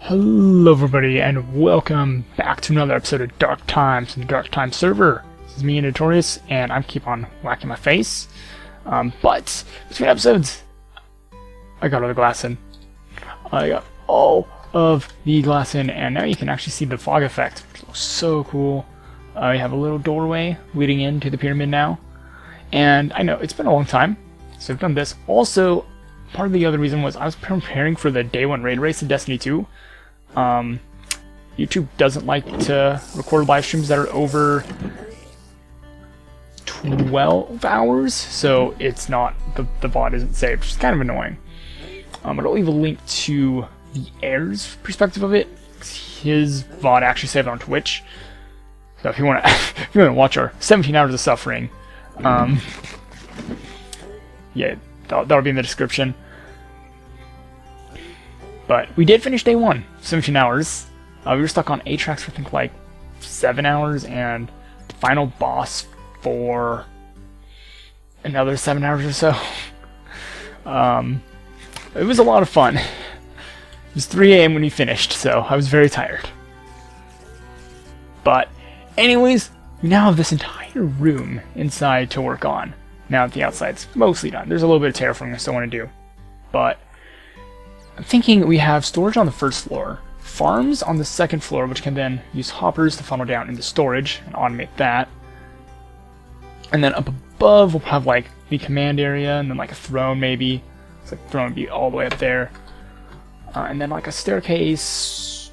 Hello everybody and welcome back to another episode of Dark Times from the Dark Times server. This is me, Inditorias, and I keep on whacking my face. But between episodes, I got all the glass in. I got all of the glass in, and now you can actually see the fog effect. It looks so cool. We have a little doorway leading into the pyramid now. And I know, it's been a long time, so I've done this. Also, part of the other reason was I was preparing for the Day 1 raid race in Destiny 2. YouTube doesn't like to record live streams that are over 12 hours, so it's not, the VOD isn't saved, which is kind of annoying. But I'll leave a link to the heir's perspective of it. His VOD actually saved on Twitch. So if you want to, if you want to watch our 17 hours of suffering, yeah, that'll be in the description. But we did finish day 1, 17 hours. We were stuck on 8 tracks for I think like 7 hours, and the final boss for another 7 hours or so. It was a lot of fun. It was 3 AM when we finished, so I was very tired. But anyways, we now have this entire room inside to work on. Now that the outside's mostly done. There's a little bit of terraforming I still want to do. But I'm thinking we have storage on the first floor, farms on the second floor, which can then use hoppers to funnel down into storage and automate that. And then up above, we'll have like the command area and then like a throne maybe. It's like the throne would be all the way up there. And then like a staircase,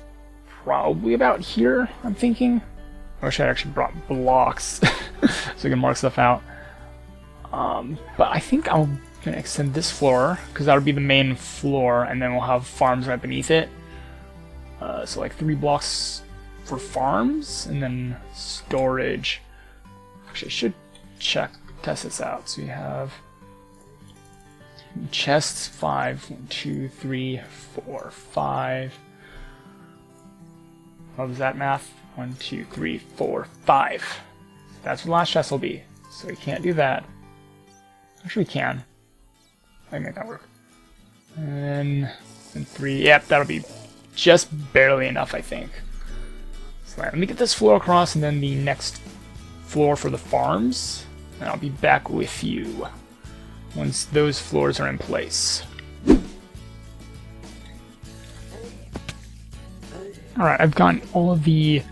probably about here, I'm thinking. I wish I actually brought blocks so we can mark stuff out. But I think I'm going to extend this floor, because that would be the main floor, and then we'll have farms right beneath it. So like 3 blocks for farms, and then storage. Actually, I should test this out. So we have chests 5, 1, 2, 3, 4, 5. What was that math? 1, 2, 3, 4, 5. That's what the last chest will be. So we can't do that. Actually, we can. I can make that work. And 3. Yep, that'll be just barely enough, I think. So let me get this floor across, and then the next floor for the farms. And I'll be back with you once those floors are in place. Alright, I've gotten all of the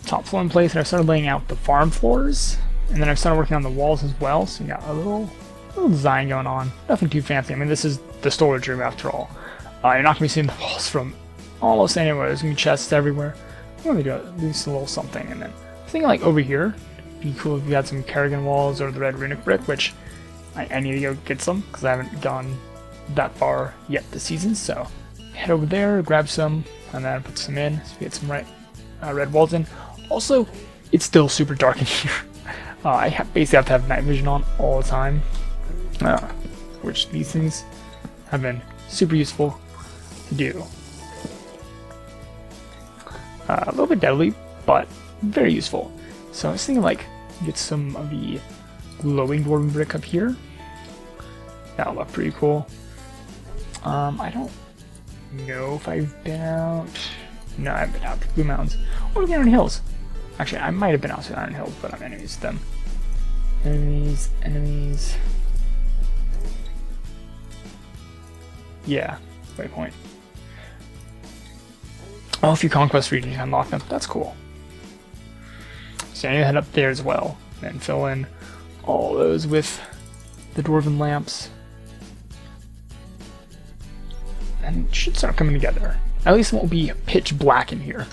top floor in place, and I've started laying out the farm floors. And then I've started working on the walls as well, so you got a little design going on. Nothing too fancy. I mean, this is the storage room after all. You're not going to be seeing the walls from almost anywhere. There's going to be chests everywhere. I'm going to do at least a little something. And then I think like over here, it'd be cool if you had some Kerrigan walls or the red runic brick, which I need to go get some because I haven't gone that far yet this season. So head over there, grab some, and then put some in so we get some red walls in. Also, it's still super dark in here. I basically have to have night vision on all the time, which these things have been super useful to do. A little bit deadly, but very useful. So I was thinking like get some of the glowing dwarven brick up here. That'll look pretty cool. I don't know if I've been out. No, I haven't been out to Blue Mountains or the Iron Hills. Actually, I might have been out to the Iron Hills, but I'm enemies to them. Enemies. Yeah, waypoint. Oh, a few conquest regions unlock them. That's cool. So I need to head up there as well and fill in all those with the dwarven lamps. And it should start coming together. At least it won't be pitch black in here.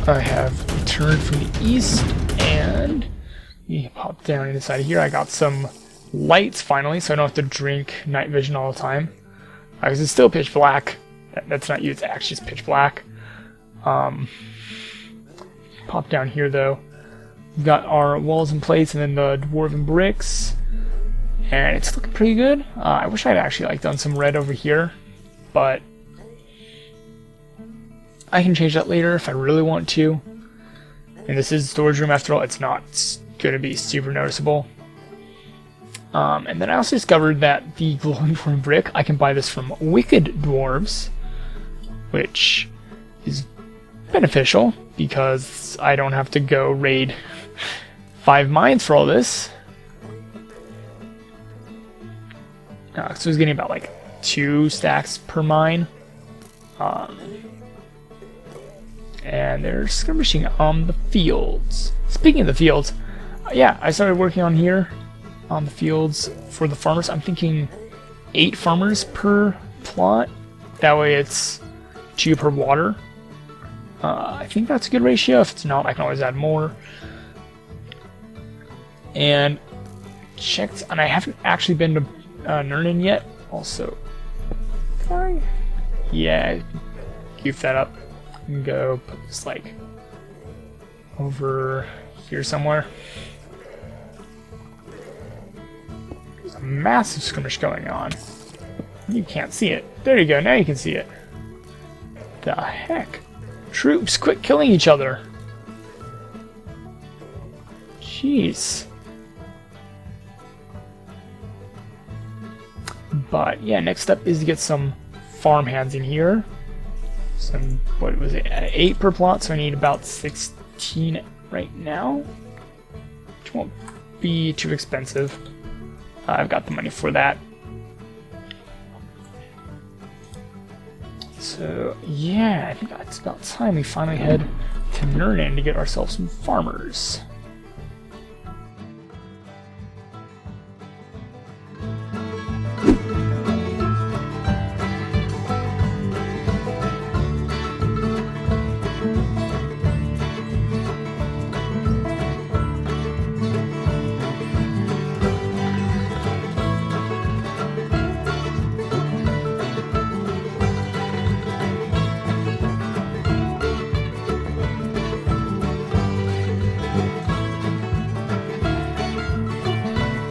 I have returned from the east, and you pop down inside of here. I got some lights finally, so I don't have to drink night vision all the time. Because it's still pitch black. That's not you, it's actually just pitch black. Pop down here though. We've got our walls in place and then the dwarven bricks. And it's looking pretty good. I wish I'd actually done some red over here, but I can change that later if I really want to. And this is a storage room after all, it's not going to be super noticeable. And then I also discovered that the glowing dwarven brick, I can buy this from wicked dwarves, which is beneficial because I don't have to go raid 5 mines for all this. So I was getting about 2 stacks per mine. And they're skirmishing on the fields. Speaking of the fields, yeah, I started working on here on the fields for the farmers. I'm thinking 8 farmers per plot. That way it's 2 per water. I think that's a good ratio. If it's not, I can always add more. And checked, and I haven't actually been to Nurnin yet. Also, yeah, goof that up and go put this over here somewhere. There's a massive skirmish going on. You can't see it. There you go. Now you can see it. The heck? Troops, quit killing each other. Jeez. But yeah, next up is to get some farmhands in here. Some, what was it, 8 per plot, so I need about 16 right now, which won't be too expensive. I've got the money for that. So yeah, I think it's about time we finally head to Nurnin to get ourselves some farmers.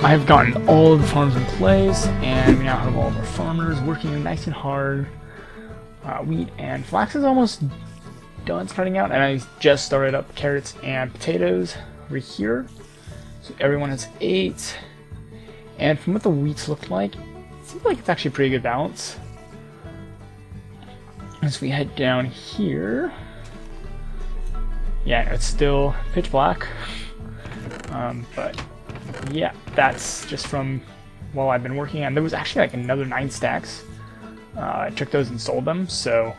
I've gotten all of the farms in place, and we now have all of our farmers working nice and hard. Wheat and flax is almost done spreading out, and I just started up carrots and potatoes over here. So everyone has 8. And from what the wheats look like, it seems like it's actually a pretty good balance. As we head down here, yeah, it's still pitch black, but yeah, that's just from while I've been working on. There was actually another 9 stacks. I took those and sold them, so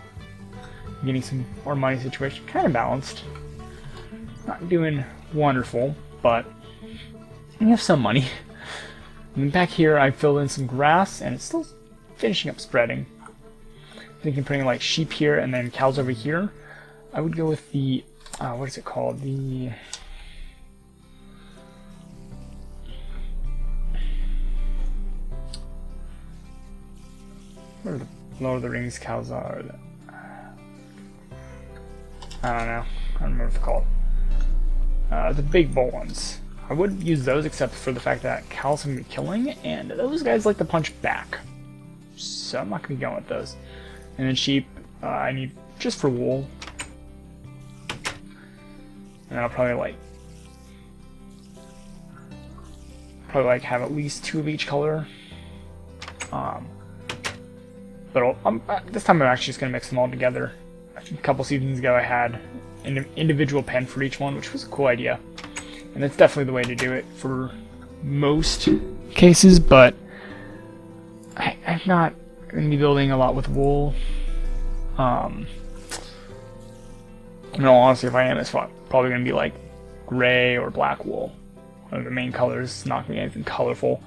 I'm getting some more money situation. Kind of balanced. Not doing wonderful, but I have some money. And then back here I filled in some grass, and it's still finishing up spreading. I'm thinking putting sheep here and then cows over here. I would go with the, what is it called? The... Where the Lord of the Rings cows are. I don't know. I don't remember what they're called. The big bull ones. I would use those except for the fact that cows can be killing, and those guys like to punch back. So I'm not going to be going with those. And then sheep, I need just for wool. And I'll probably have at least 2 of each color. But this time I'm actually just going to mix them all together. A couple seasons ago I had an individual pen for each one, which was a cool idea. And that's definitely the way to do it for most cases, but I'm not going to be building a lot with wool. In all honesty, if I am, it's probably going to be gray or black wool. One of the main colors, not going to be anything colorful.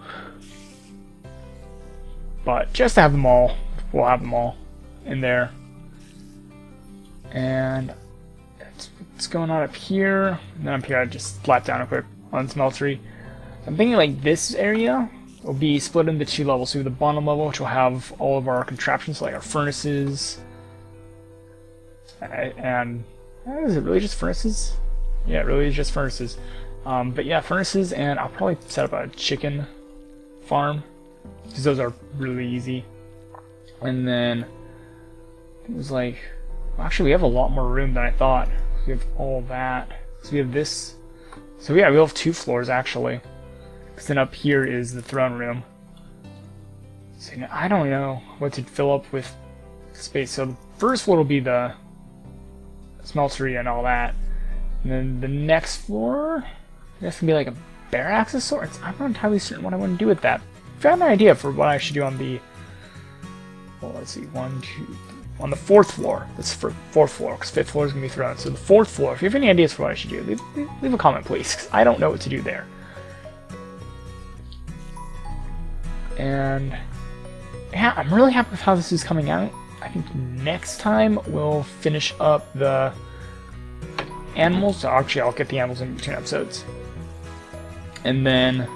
But just to have them all, we'll have them all in there. And what's going on up here. And then up here I just flat down real quick on smeltery. I'm thinking like this area will be split into 2 levels. So the bottom level, which will have all of our contraptions, like our furnaces. And is it really just furnaces? Yeah, it really is just furnaces. But yeah, furnaces, and I'll probably set up a chicken farm, because those are really easy. And then it was like, actually we have a lot more room than I thought. We have all that. So we have this. So yeah, we'll have 2 floors actually. Because then up here is the throne room. So now, I don't know what to fill up with space. So the first floor will be the smeltery and all that. And then the next floor, I guess, can be like a barracks of sorts. I'm not entirely certain what I want to do with that. I found an idea for what I should do on the, well, let's see, 1, 2, on the 4th floor. That's for 4th floor, because 5th floor is going to be thrown. So the 4th floor, if you have any ideas for what I should do, leave a comment, please, because I don't know what to do there. And yeah, I'm really happy with how this is coming out. I think next time we'll finish up the animals. So actually, I'll get the animals in between episodes. And then,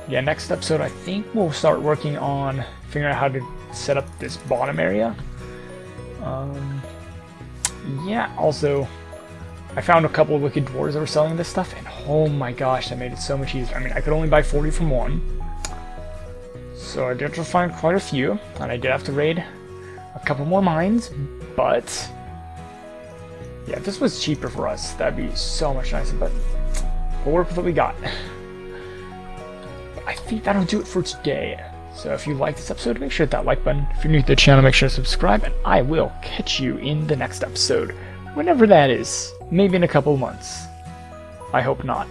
yeah, next episode I think we'll start working on figuring out how to set up this bottom area. Yeah, also, I found a couple of wicked dwarves that were selling this stuff, and oh my gosh, that made it so much easier. I mean, I could only buy 40 from one. So I did have to find quite a few, and I did have to raid a couple more mines, but yeah, if this was cheaper for us, that'd be so much nicer, but we'll work with what we got. I think that'll do it for today. So if you like this episode, make sure to hit that like button. If you're new to the channel, make sure to subscribe, and I will catch you in the next episode, whenever that is. Maybe in a couple of months. I hope not.